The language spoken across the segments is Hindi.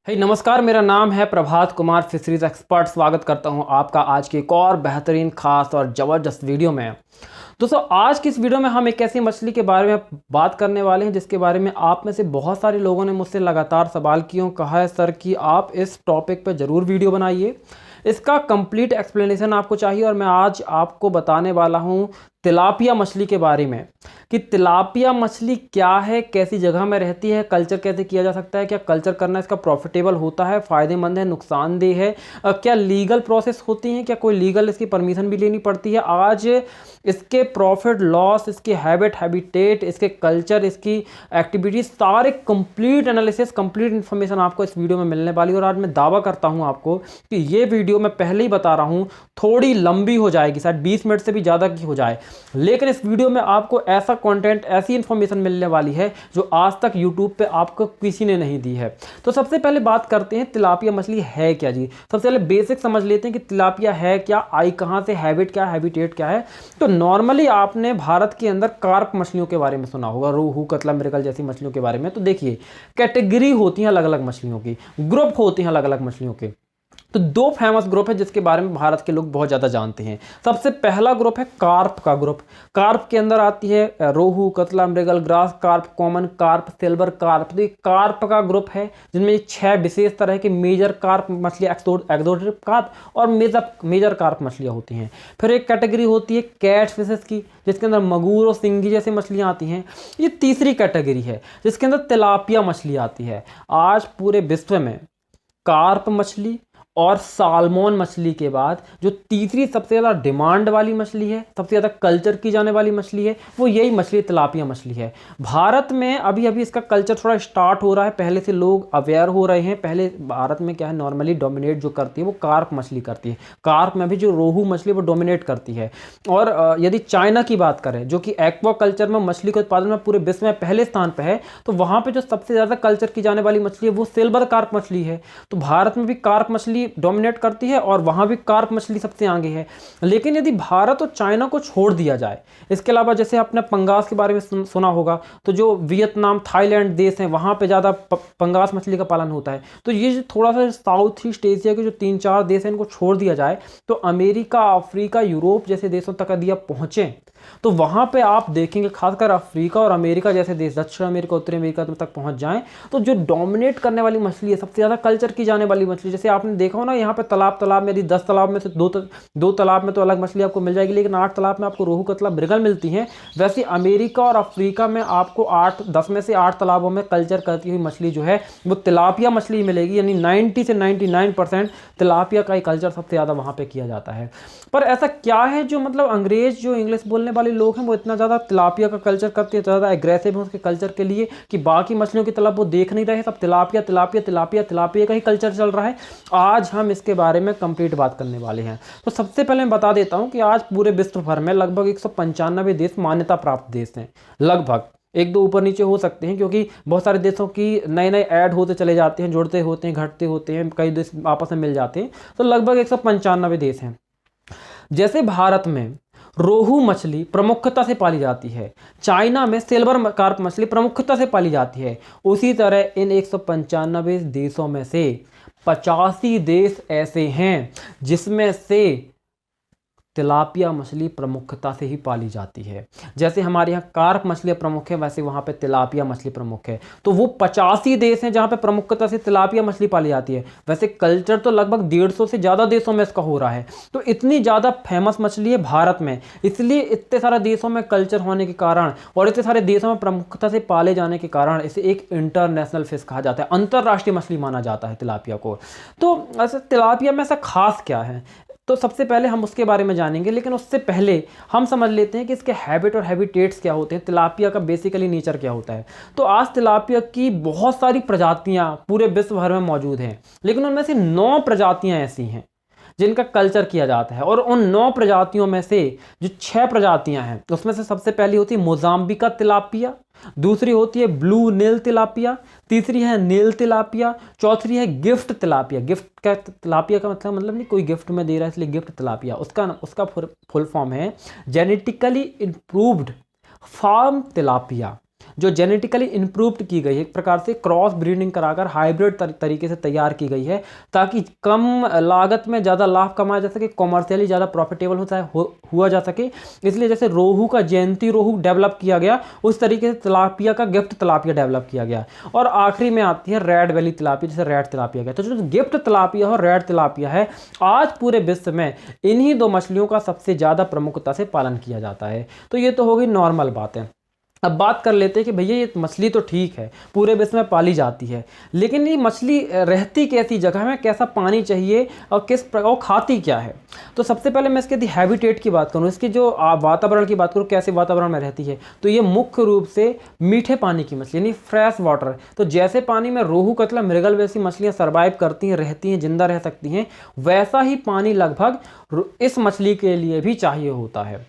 नमस्कार, मेरा नाम है प्रभात कुमार, फिशरीज एक्सपर्ट। स्वागत करता हूं आपका आज की एक और बेहतरीन, खास और ज़बरदस्त वीडियो में। दोस्तों, आज की इस वीडियो में हम एक ऐसी मछली के बारे में बात करने वाले हैं जिसके बारे में आप में से बहुत सारे लोगों ने मुझसे लगातार सवाल किए, कहा है सर कि आप इस टॉपिक पर ज़रूर वीडियो बनाइए। इसका कंप्लीट एक्सप्लेनेशन आपको चाहिए और मैं आज आपको बताने वाला हूं तिलापिया मछली के बारे में कि तिलापिया मछली क्या है, कैसी जगह में रहती है, कल्चर कैसे किया जा सकता है, क्या कल्चर करना इसका प्रॉफिटेबल होता है, फ़ायदेमंद है, नुकसानदेह है, क्या लीगल प्रोसेस होती हैं, क्या कोई लीगल इसकी परमिशन भी लेनी पड़ती है। आज इसके प्रॉफिट लॉस, इसकी हैबिटेट, इसके कल्चर, इसकी एक्टिविटीज़, सारे कंप्लीट एनालिसिस, कंप्लीट इन्फॉर्मेशन आपको इस वीडियो में मिलने वाली है। और आज मैं दावा करता हूँ आपको कि ये वीडियो मैं पहले ही बता रहा हूँ थोड़ी लंबी हो जाएगी, शायद 20 मिनट से भी ज़्यादा की हो जाए, लेकिन इस वीडियो में आपको ऐसा कंटेंट, ऐसी इंफॉर्मेशन मिलने वाली है जो आज तक यूट्यूब पे आपको किसी ने नहीं दी है। तो सबसे पहले बात करते हैं तिलापिया मछली है क्या जी। सबसे पहले बेसिक समझ लेते हैं कि तिलापिया है क्या, आई कहाँ से, हैबिट क्या, हैबिटेट क्या है। तो नॉर्मली आपने भारत के अंदर कार्प मछलियों के बारे में सुना होगा, रोहू, कतला, मृगल जैसी मछलियों के बारे में। तो देखिए, कैटेगरी होती है अलग अलग मछलियों की, ग्रुप होते हैं अलग अलग मछलियों के। तो दो फेमस ग्रुप है जिसके बारे में भारत के लोग बहुत ज़्यादा जानते हैं। सबसे पहला ग्रुप है कार्प का ग्रुप। कार्प के अंदर आती है rohu, catla, mrigal, grass carp, common carp, silver carp. तो ये कार्प का ग्रुप है जिनमें 6 विशेष तरह के मेजर कार्प मछलियाँ, एक्सोटिक कार्प और मेजर कार्प मछलियाँ होती हैं। फिर एक कैटेगरी होती है कैट फिशेस की, जिसके अंदर मगूर और सिंगी जैसी मछलियाँ आती हैं। ये तीसरी कैटेगरी है जिसके अंदर तिलापिया मछली आती है। आज पूरे विश्व में कार्प मछली और साल्मोन मछली के बाद जो तीसरी सबसे ज़्यादा डिमांड वाली मछली है, सबसे ज़्यादा कल्चर की जाने वाली मछली है, वो यही मछली तिलापिया मछली है। भारत में अभी अभी इसका कल्चर थोड़ा स्टार्ट हो रहा है, पहले से लोग अवेयर हो रहे हैं। पहले भारत में क्या है, नॉर्मली डोमिनेट जो करती है वो कार्प मछली करती है। कार्प में भी जो रोहू मछली वो डोमिनेट करती है। और यदि चाइना की बात करें, जो कि एक्वा कल्चर में मछली के उत्पादन में पूरे विश्व में पहले स्थान पर है, तो वहाँ पर जो सबसे ज़्यादा कल्चर की जाने वाली मछली है वो सिल्वर कार्प मछली है। तो भारत में भी कार्प मछली डोमिनेट करती है और वहां भी कार्प मछली सबसे आगे है। लेकिन यदि भारत और चाइना को छोड़ दिया जाए, इसके अलावा जैसे आपने पंगास के बारे में सुना होगा, तो जो वियतनाम, थाईलैंड देश हैं, वहां पे ज़्यादा पंगास मछली का पालन होता है। तो ये जो थोड़ा सा साउथ ईस्ट एशिया के जो 3-4 देश हैं, इनको छोड़ दिया जाए तो अमेरिका, अफ्रीका, यूरोप जैसे देशों तक यदि आप पहुँचें तो वहां पे आप देखेंगे, खासकर अफ्रीका और अमेरिका जैसे देश, दक्षिण अमेरिका, उत्तरी अमेरिका तक पहुंच जाएं तो जो डोमिनेट करने वाली मछली है, सबसे ज़्यादा कल्चर की जाने वाली मछली, जैसे आपने देखा हो ना, यहाँ पे तालाब में यदि 10 तालाब में से दो तालाब में तो अलग मछली आपको मिल जाएगी, लेकिन 8 तालाब में आपको रोहू, कतला, मृगल मिलती हैं। वैसे अमेरिका और अफ्रीका में आपको 10 में से 8 तालाबों में कल्चर करती हुई मछली जो है वो तिलापिया मछली मिलेगी। यानी 90 से 99% तिलापिया का ही कल्चर सबसे ज़्यादा वहाँ पर किया जाता है। पर ऐसा क्या है जो मतलब अंग्रेज, जो इंग्लिश बोलने वाले लोग हैं, वो इतना ज़्यादा तिलापिया का कल्चर करते हैं, ज़्यादा एग्रेसिव है उसके कल्चर के लिए कि बाकी मछलियों की तरफ वो देख नहीं रहे, सब तिलापिया तिलापिया तिलापिया तिलापिया का ही कल्चर चल रहा है। आज हम इसके बारे में कंप्लीट बात करने वाले हैं। तो सबसे पहले मैं बता देता हूं कि आज पूरे विश्व भर में लगभग 195 देश मान्यता प्राप्त देश हैं। लगभग एक दो ऊपर नीचे हो सकते हैं, क्योंकि बहुत सारे देशों की नए नए ऐड होते चले जाते हैं, जुड़ते होते हैं, घटते होते हैं, कई देश आपस में मिल जाते हैं। तो लगभग 195 देश हैं। जैसे भारत में रोहू मछली प्रमुखता से पाली जाती है, चाइना में सिल्वर कार्प मछली प्रमुखता से पाली जाती है, उसी तरह इन 195 देशों में से 85 देश ऐसे हैं जिसमें से तिलापिया मछली प्रमुखता से ही पाली जाती है। जैसे हमारे यहाँ कार्प मछली प्रमुख है, वैसे वहाँ पे तिलापिया मछली प्रमुख है। तो वो 85 देश हैं जहाँ पे प्रमुखता से तिलापिया मछली पाली जाती है। वैसे कल्चर तो लगभग 150 से ज़्यादा देशों में इसका हो रहा है। तो इतनी ज़्यादा फेमस मछली है भारत में, इसलिए इतने सारे देशों में कल्चर होने के कारण और इतने सारे देशों में प्रमुखता से पाले जाने के कारण इसे एक इंटरनेशनल फिश कहा जाता है, अंतर्राष्ट्रीय मछली माना जाता है तिलापिया को। तो ऐसे तिलापिया में ऐसा खास क्या है, तो सबसे पहले हम उसके बारे में जानेंगे, लेकिन उससे पहले हम समझ लेते हैं कि इसके हैबिट और हैबिटेट्स क्या होते हैं, तिलापिया का बेसिकली नेचर क्या होता है। तो आज तिलापिया की बहुत सारी प्रजातियां पूरे विश्व भर में मौजूद हैं, लेकिन उनमें से 9 प्रजातियां ऐसी हैं जिनका कल्चर किया जाता है। और उन 9 प्रजातियों में से जो 6 प्रजातियां हैं, उसमें से सबसे पहली होती है मोजाम्बिका तिलापिया, दूसरी होती है ब्लू नील तिलापिया, तीसरी है नील तिलापिया, चौथी है गिफ्ट तिलापिया। गिफ्ट का तिलापिया का मतलब नहीं कोई गिफ्ट में दे रहा है इसलिए गिफ्ट तिलापिया, उसका फुल फॉर्म है जेनेटिकली इम्प्रूव्ड फार्म तिलापिया, जो जेनेटिकली इम्प्रूव्ड की गई है, एक प्रकार से क्रॉस ब्रीडिंग कराकर हाइब्रिड तरीके से तैयार की गई है, ताकि कम लागत में ज़्यादा लाभ कमाया जा सके, कॉमर्शियली ज़्यादा प्रॉफिटेबल हुआ जा सके। इसलिए जैसे रोहू का जयंती रोहू डेवलप किया गया, उस तरीके से तिलापिया का गिफ्ट तिलापिया डेवलप किया गया। और आखिरी में आती है रेड वैली तिलापिया, जैसे रेड तिलापिया गया। तो जो गिफ्ट तिलापिया और रेड तिलापिया है, आज पूरे विश्व में इन्हीं दो मछलियों का सबसे ज़्यादा प्रमुखता से पालन किया जाता है। तो ये तो होगी नॉर्मल बात है। अब बात कर लेते हैं कि भैया ये मछली तो ठीक है, पूरे विश्व में पाली जाती है, लेकिन ये मछली रहती कैसी जगह में, कैसा पानी चाहिए और किस प्रकार खाती क्या है। तो सबसे पहले मैं इसके हैबिटेट की बात करूँ, इसके जो वातावरण की बात करूँ, कैसे वातावरण में रहती है, तो ये मुख्य रूप से मीठे पानी की मछली यानी फ्रेश वाटर। तो जैसे पानी में रोहू, कतला, मृगल वैसी मछलियाँ सर्वाइव करती हैं, रहती हैं, जिंदा रह सकती हैं, वैसा ही पानी लगभग इस मछली के लिए भी चाहिए होता है,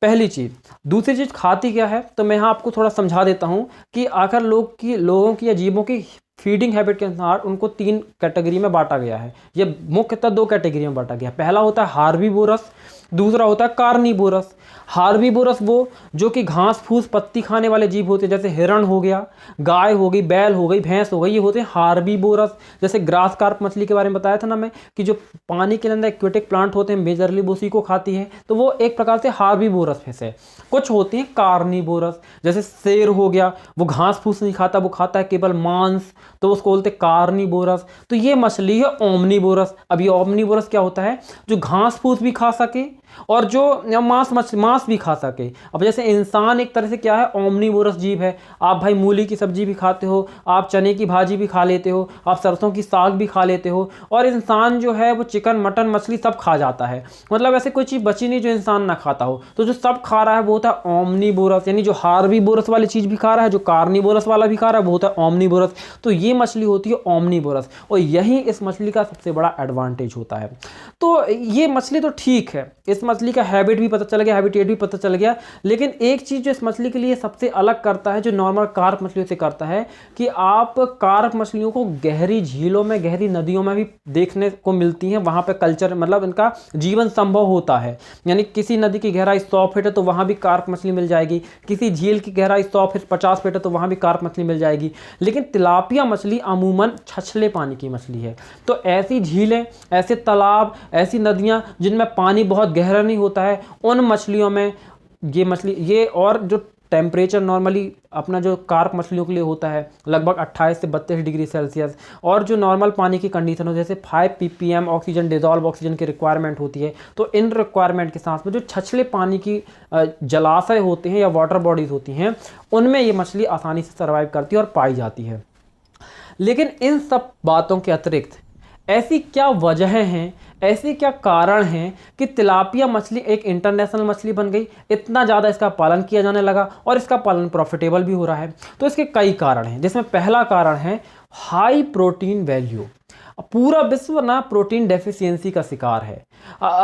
पहली चीज़। दूसरी चीज़ खाती क्या है, तो मैं यहाँ आपको थोड़ा समझा देता हूँ कि आखिर लोगों की या जीवों की फीडिंग हैबिट के अनुसार उनको 3 कैटेगरी में बांटा गया है। ये मुख्यतः 2 कैटेगरी में बांटा गया है। पहला होता है हार्बीवोरस, दूसरा होता है कार्निवोरस। हार्बीवोरस वो जो कि घास फूस पत्ती खाने वाले जीव होते हैं, जैसे हिरण हो गया, गाय हो गई, बैल हो गई, भैंस हो गई, ये होते हैं हार्बीवोरस। जैसे ग्रास कार्प मछली के बारे में बताया था ना मैं, कि जो पानी के अंदर एक्वेटिक प्लांट होते हैं, मेजरली उसी को खाती है, तो वो एक प्रकार से हार्बीवोरस में से। कुछ होती हैं कार्निवोरस, जैसे शेर हो गया, वो घास फूस नहीं खाता, वो खाता है केवल मांस, तो उसको बोलते हैं कार्निवोरस। तो ये मछली है ओमनीवोरस। अब ये ओमनीवोरस क्या होता है, जो घास फूस भी खा सके और जो मांस भी खा सके। अब जैसे इंसान एक तरह से क्या है, ओमनीवोरस जीव है। आप भाई मूली की सब्जी भी खाते हो, आप चने की भाजी भी खा लेते हो, आप सरसों की साग भी खा लेते हो, और इंसान जो है वो चिकन मटन मछली सब खा जाता है। मतलब ऐसे कोई चीज़ बची नहीं जो इंसान ना खाता हो। तो जो सब खा रहा है वो होता है ओमनीवोरस, यानी जो हार्बीवोरस वाली चीज़ भी खा रहा है, जो कार्निवोरस वाला भी खा रहा है, वो होता है ओमनीवोरस। तो ये मछली होती है ओमनीवोरस, और यही इस मछली का सबसे बड़ा एडवांटेज होता है। तो ये मछली तो ठीक है, इस मछली का हैबिट भी पता चल गया, हैबिटेट भी पता चल गया। लेकिन एक चीज़ जो इस मछली के लिए सबसे अलग करता है, जो नॉर्मल कार्प मछलियों से करता है, कि आप कार्प मछलियों को गहरी झीलों में, गहरी नदियों में भी देखने को मिलती हैं। वहाँ पे कल्चर मतलब इनका जीवन संभव होता है। यानी किसी नदी की गहराई 100 फीट है तो वहाँ भी कार्प मछली मिल जाएगी, किसी झील की गहराई 100 फीट 50 फीट है तो वहाँ भी कार्प मछली मिल जाएगी। लेकिन तिलापिया मछली अमूमन छछले पानी की मछली है। तो ऐसी झीलें, ऐसे तालाब, ऐसी नदियाँ जिनमें पानी बहुत गहरा नहीं होता है, उन मछलियों में ये मछली, ये और जो टेम्परेचर नॉर्मली अपना जो कार्प मछलियों के लिए होता है लगभग 28 से 32 डिग्री सेल्सियस, और जो नॉर्मल पानी की कंडीशन हो जैसे 5 ppm ऑक्सीजन, डिजॉल्व ऑक्सीजन की रिक्वायरमेंट होती है। तो इन रिक्वायरमेंट के साथ में जो छछले पानी की जलाशय होते हैं या वाटर बॉडीज होती हैं, उनमें ये मछली आसानी से सर्वाइव करती है और पाई जाती है। लेकिन इन सब बातों के अतिरिक्त ऐसी क्या वजहें हैं, ऐसे क्या कारण हैं कि तिलापिया मछली एक इंटरनेशनल मछली बन गई, इतना ज़्यादा इसका पालन किया जाने लगा और इसका पालन प्रॉफिटेबल भी हो रहा है। तो इसके कई कारण हैं, जिसमें पहला कारण है हाई प्रोटीन वैल्यू। पूरा विश्व ना प्रोटीन डेफिशिएंसी का शिकार है।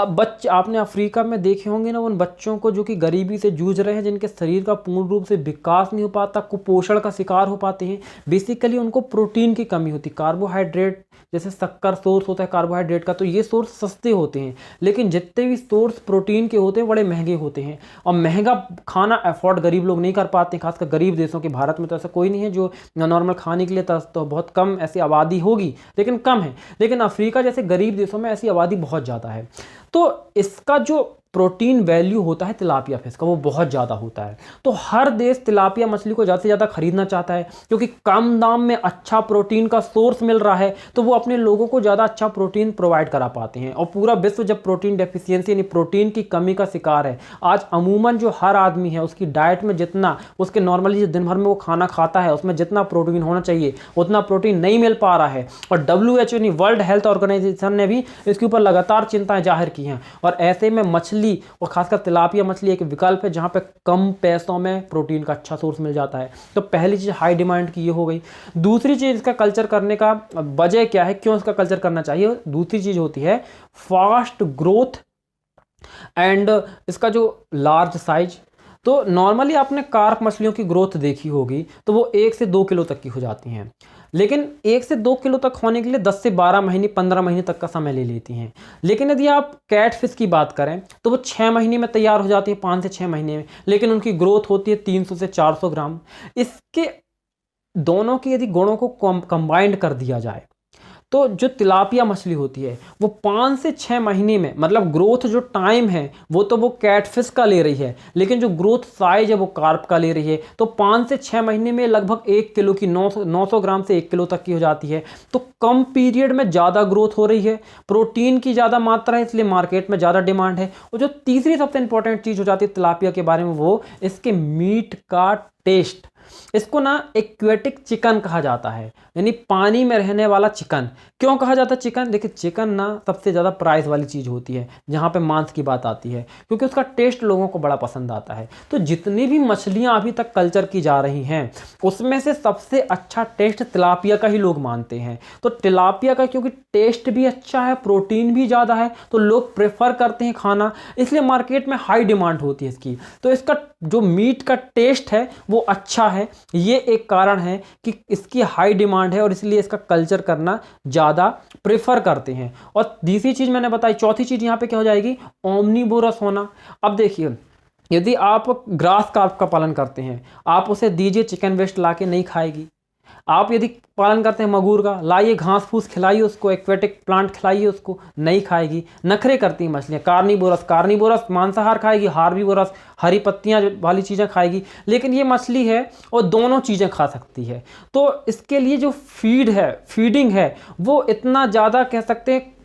बच्चे आपने अफ्रीका में देखे होंगे ना, उन बच्चों को जो कि गरीबी से जूझ रहे हैं, जिनके शरीर का पूर्ण रूप से विकास नहीं हो पाता, कुपोषण का शिकार हो पाते हैं। बेसिकली उनको प्रोटीन की कमी होती है। कार्बोहाइड्रेट, जैसे शक्कर सोर्स होता है कार्बोहाइड्रेट का, तो ये सोर्स सस्ते होते हैं, लेकिन जितने भी सोर्स प्रोटीन के होते हैं बड़े महंगे होते हैं, और महंगा खाना अफोर्ड गरीब लोग नहीं कर पाते हैं। खासकर गरीब देशों के, भारत में तो ऐसा कोई नहीं है जो नॉर्मल खाने के लिए, तो बहुत कम ऐसी आबादी होगी, लेकिन कम है। लेकिन अफ्रीका जैसे गरीब देशों में ऐसी आबादी बहुत ज़्यादा है। तो इसका जो प्रोटीन वैल्यू होता है तिलापिया फिश का, वो बहुत ज़्यादा होता है। तो हर देश तिलापिया मछली को ज़्यादा से ज़्यादा खरीदना चाहता है, क्योंकि कम दाम में अच्छा प्रोटीन का सोर्स मिल रहा है, तो वो अपने लोगों को ज़्यादा अच्छा प्रोटीन प्रोवाइड करा पाते हैं। और पूरा विश्व जब प्रोटीन डेफिशिएंसी यानी प्रोटीन की कमी का शिकार है, आज अमूमन जो हर आदमी है उसकी डाइट में जितना उसके नॉर्मली दिन भर में वो खाना खाता है उसमें जितना प्रोटीन होना चाहिए उतना प्रोटीन नहीं मिल पा रहा है। और WHO यानी वर्ल्ड हेल्थ ऑर्गेनाइजेशन ने भी इसके ऊपर लगातार चिंताएं जाहिर की हैं। और ऐसे में मछली और खासकर तिलापिया मछली एक विकल्प है जहां पे कम पैसों में प्रोटीन का अच्छा सोर्स मिल जाता है। तो पहली चीज़ हाई डिमांड की ये हो गई। दूसरी चीज़ इसका कल्चर करने का वजह क्या है, क्यों इसका कल्चर करना चाहिए, दूसरी चीज़ होती है फास्ट ग्रोथ एंड इसका जो लार्ज साइज। तो नॉर्मली आपने कार्प मछलियों की ग्रोथ देखी होगी तो वो 1 से 2 किलो तक की हो जाती हैं, लेकिन 1 से 2 किलो तक होने के लिए 10 से 12 महीने 15 महीने तक का समय ले लेती हैं। लेकिन यदि आप कैटफिश की बात करें तो वो 6 महीने में तैयार हो जाती है, 5 से 6 महीने में, लेकिन उनकी ग्रोथ होती है 300 से 400 ग्राम। इसके दोनों के यदि गुणों को कंबाइंड कर दिया जाए तो जो तिलापिया मछली होती है वो 5 से 6 महीने में, मतलब ग्रोथ जो टाइम है वो तो वो कैटफिश का ले रही है, लेकिन जो ग्रोथ साइज है वो कार्प का ले रही है। तो 5 से 6 महीने में लगभग 1 किलो की 900 ग्राम से 1 किलो तक की हो जाती है। तो कम पीरियड में ज़्यादा ग्रोथ हो रही है, प्रोटीन की ज़्यादा मात्रा है, इसलिए मार्केट में ज़्यादा डिमांड है। और जो तीसरी सबसे इंपॉर्टेंट चीज़ हो जाती है तिलापिया के बारे में, वो इसके मीट का टेस्ट। इसको ना एक्वेटिक चिकन कहा जाता है, यानी पानी में रहने वाला चिकन। क्यों कहा जाता है चिकन? देखिए चिकन ना सबसे ज़्यादा प्राइस वाली चीज़ होती है जहाँ पे मांस की बात आती है, क्योंकि उसका टेस्ट लोगों को बड़ा पसंद आता है। तो जितनी भी मछलियाँ अभी तक कल्चर की जा रही हैं उसमें से सबसे अच्छा टेस्ट तिलापिया का ही लोग मानते हैं। तो तिलापिया का क्योंकि टेस्ट भी अच्छा है, प्रोटीन भी ज़्यादा है, तो लोग प्रेफर करते हैं खाना, इसलिए मार्केट में हाई डिमांड होती है इसकी। तो इसका जो मीट का टेस्ट है वो अच्छा है, ये एक कारण है कि इसकी हाई डिमांड है और इसलिए इसका कल्चर करना ज़्यादा प्रेफर करते हैं। और तीसरी चीज़ मैंने बताई, चौथी चीज़ यहाँ पे क्या हो जाएगी? ओमनीवोरस होना। अब देखिए यदि आप ग्रास कार्प का पालन करते हैं, आप उसे दीजिए चिकन वेस्ट ला के नहीं खाएगी। आप यदि पालन करते हैं मगूर का, लाइए घास फूस खिलाइए उसको, एक्वेटिक प्लांट खिलाइए उसको, नहीं खाएगी। नखरे करती हैं मछलियाँ। कार्निवोरस मांसाहार खाएगी, हार्बिवोरस हरी पत्तियाँ वाली चीज़ें खाएगी। लेकिन ये मछली है और दोनों चीज़ें खा सकती है। तो इसके लिए जो फीडिंग है वो इतना ज़्यादा कह सकते हैं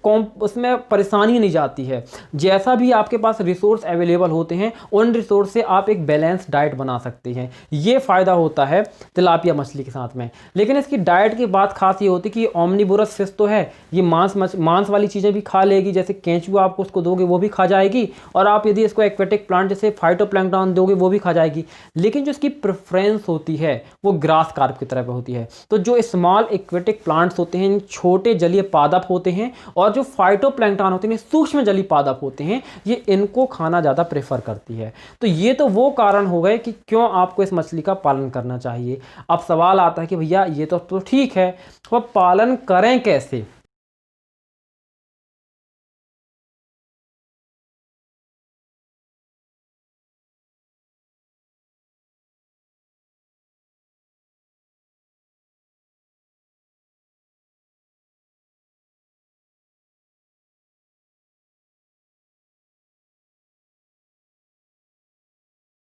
उसमें परेशानी नहीं जाती है। जैसा भी आपके पास रिसोर्स अवेलेबल होते हैं उन रिसोर्स से आप एक बैलेंस डाइट बना सकते हैं। ये फ़ायदा होता है तिलापिया मछली के साथ में। लेकिन इसकी डाइट की बात खास ये होती है कि ओमनीवोरस फिश तो है, ये मांस वाली चीज़ें भी खा लेगी। जैसे केंचुआ आप उसको दोगे वो भी खा जाएगी, और आप यदि इसको एक्वेटिक प्लांट जैसे फाइटोप्लैंक्टन दोगे वो भी खा जाएगी। लेकिन जो इसकी प्रेफरेंस होती है वो ग्रास कार्प की तरफ होती है। तो जो स्मॉल एक्वेटिक प्लांट्स होते हैं, छोटे जलीय पादप होते हैं, और जो फाइटोप्लैंक्टन होते हैं, सूक्ष्म जलीय पादप होते हैं, ये इनको खाना ज़्यादा प्रेफर करती है। तो ये तो वो कारण हो गए कि क्यों आपको इस मछली का पालन करना चाहिए। अब सवाल आता है कि भैया ये तो ठीक है, वह पालन करें कैसे?